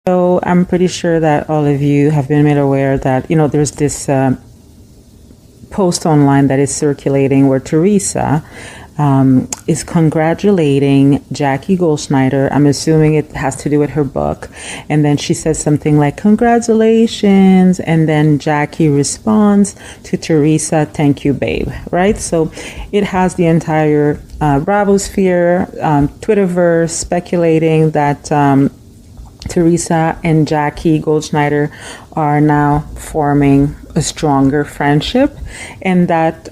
So I'm pretty sure that all of you have been made aware that, there's this post online that is circulating where Teresa is congratulating Jackie Goldschneider. I'm assuming it has to do with her book. And then she says something like, congratulations. And then Jackie responds to Teresa, thank you, babe. Right? So it has the entire Bravosphere, Twitterverse speculating that Teresa and Jackie Goldschneider are now forming a stronger friendship, and that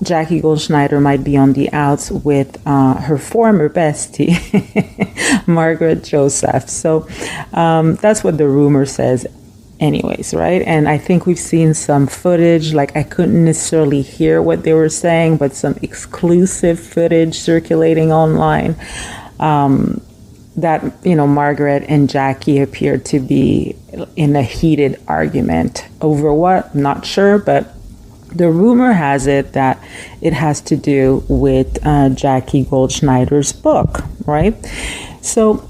Jackie Goldschneider might be on the outs with her former bestie, Margaret Josephs. So that's what the rumor says anyways, right? And I think we've seen some footage, like I couldn't necessarily hear what they were saying, but some exclusive footage circulating online that, Margaret and Jackie appeared to be in a heated argument over what? Not sure, but the rumor has it that it has to do with Jackie Goldschneider's book, right? So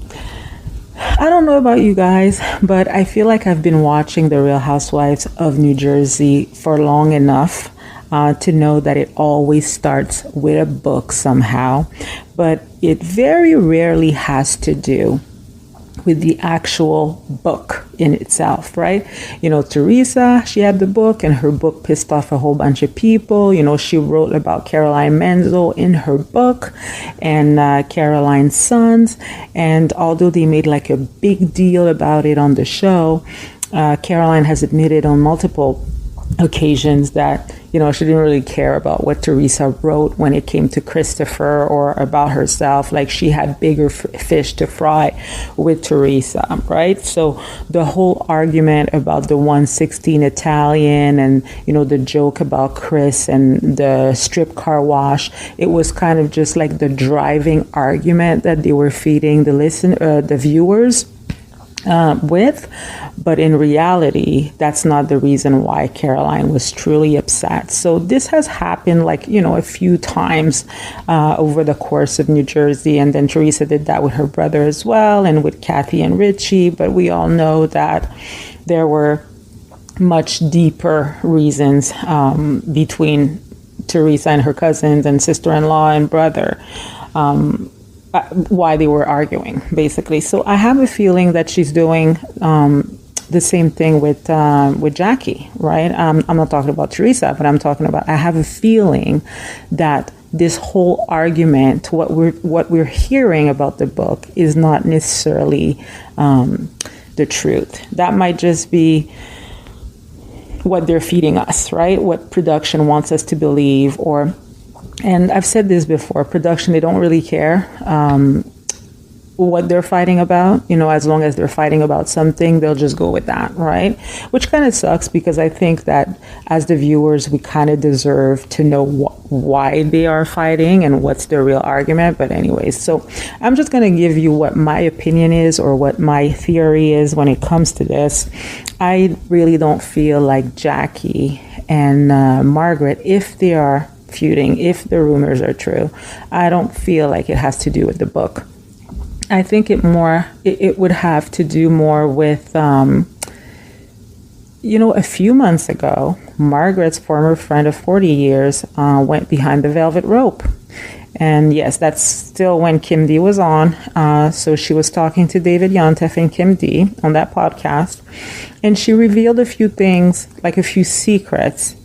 I don't know about you guys, but I feel like I've been watching The Real Housewives of New Jersey for long enough to know that it always starts with a book somehow, but it very rarely has to do with the actual book in itself, right? Teresa, she had the book, and her book pissed off a whole bunch of people. She wrote about Caroline Menzel in her book and Caroline's sons. And although they made like a big deal about it on the show, Caroline has admitted on multiple occasions that she didn't really care about what Teresa wrote when it came to Christopher or about herself. Like she had bigger fish to fry with Teresa, right? So the whole argument about the 116 Italian and the joke about Chris and the strip car wash, it was kind of just like the driving argument that they were feeding the viewers with, but in reality, that's not the reason why Caroline was truly upset. So this has happened a few times over the course of New Jersey, and then Teresa did that with her brother as well, and with Kathy and Richie, but we all know that there were much deeper reasons between Teresa and her cousins and sister-in-law and brother, why they were arguing, basically. So I have a feeling that she's doing the same thing with Jackie, right? I'm not talking about Teresa, but I have a feeling that this whole argument, what we're hearing about the book, is not necessarily the truth. That might just be what they're feeding us, right? What production wants us to believe, and I've said this before, production, they don't really care what they're fighting about. As long as they're fighting about something, they'll just go with that, right? Which kind of sucks, because I think that as the viewers, we kind of deserve to know why they are fighting and what's their real argument. But anyways, so I'm just going to give you what my opinion is, or what my theory is when it comes to this. I really don't feel like Jackie and Margaret, if they are feuding, if the rumors are true, I don't feel like it has to do with the book. I think it would have to do more with, a few months ago, Margaret's former friend of 40 years went behind the velvet rope. And yes, that's still when Kim D was on. So she was talking to David Yontef and Kim D on that podcast. And she revealed a few things, like a few secrets,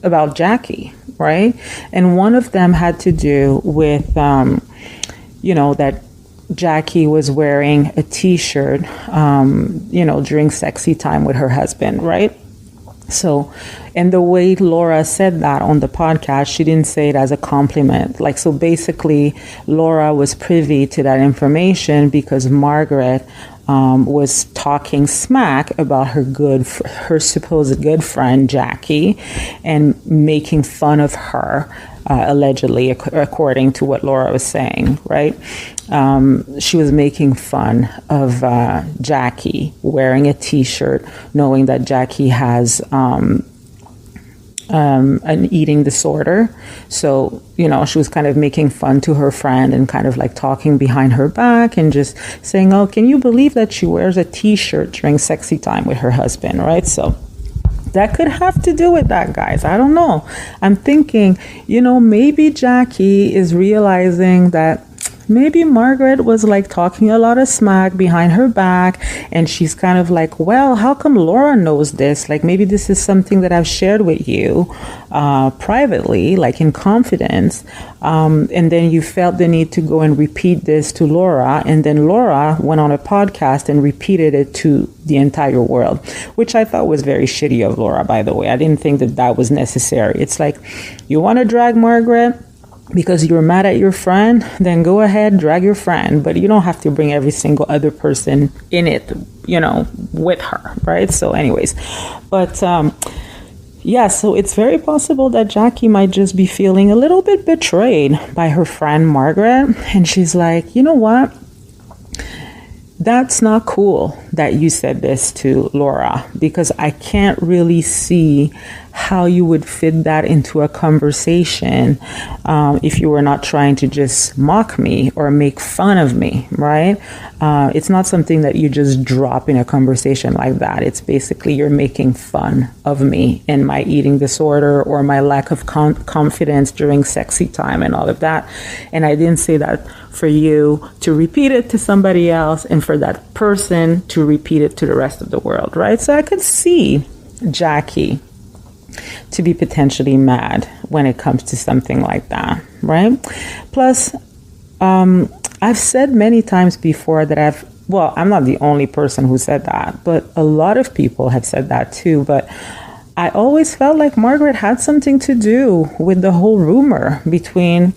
about Jackie, right? And one of them had to do with, that Jackie was wearing a t-shirt, during sexy time with her husband, right? So, and the way Laura said that on the podcast, she didn't say it as a compliment. So basically, Laura was privy to that information because Margaret was talking smack about her supposed good friend Jackie, and making fun of her, allegedly, according to what Laura was saying, right? She was making fun of Jackie wearing a t-shirt, knowing that Jackie has an eating disorder. So, she was kind of making fun to her friend and kind of like talking behind her back and just saying, oh, can you believe that she wears a t-shirt during sexy time with her husband, right? So that could have to do with that, guys. I don't know. I'm thinking, maybe Jackie is realizing that maybe Margaret was like talking a lot of smack behind her back, and she's kind of like, well, how come Laura knows this? Like, maybe this is something that I've shared with you privately, like in confidence. And then you felt the need to go and repeat this to Laura. And then Laura went on a podcast and repeated it to the entire world, which I thought was very shitty of Laura, by the way. I didn't think that was necessary. It's like, you want to drag Margaret because you're mad at your friend, then go ahead, drag your friend, but you don't have to bring every single other person in it, with her, right? So anyways, but so it's very possible that Jackie might just be feeling a little bit betrayed by her friend Margaret, and she's like, you know what? That's not cool that you said this to Laura, because I can't really see how you would fit that into a conversation if you were not trying to just mock me or make fun of me, right? It's not something that you just drop in a conversation like that. It's basically you're making fun of me and my eating disorder or my lack of confidence during sexy time and all of that. And I didn't say that for you to repeat it to somebody else and for that person to repeat it to the rest of the world, right? So I could see Jackie to be potentially mad when it comes to something like that, right? Plus, I've said many times before that I'm not the only person who said that, but a lot of people have said that too. But I always felt like Margaret had something to do with the whole rumor between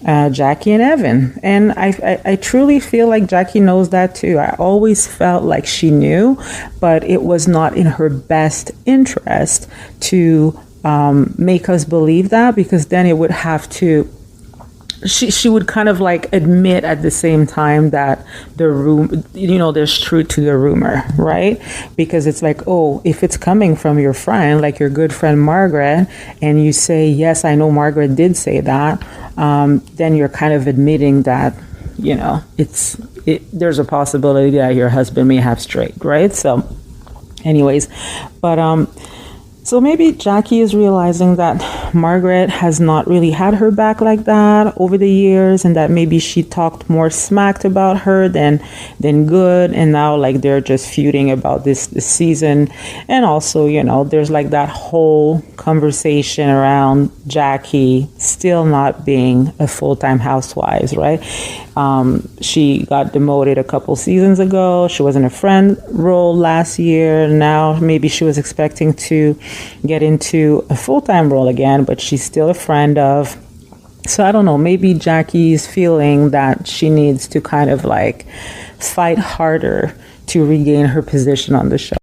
Jackie and Evan. And I truly feel like Jackie knows that too. I always felt like she knew, but it was not in her best interest to make us believe that, because then it would have to, she would kind of like admit at the same time that there's truth to the rumor, right? Because it's like, oh, if it's coming from your friend, like your good friend Margaret, and you say, yes, I know Margaret did say that, then you're kind of admitting that, there's a possibility that your husband may have strayed, right? So anyways, but so maybe Jackie is realizing that Margaret has not really had her back like that over the years, and that maybe she talked more smacked about her than good, and now like they're just feuding about this season. And also, there's like that whole conversation around Jackie still not being a full-time housewife, right? She got demoted a couple seasons ago. She was in a friend role last year. Now maybe she was expecting to get into a full-time role again, but she's still a friend of. So I don't know, maybe Jackie's feeling that she needs to kind of like fight harder to regain her position on the show.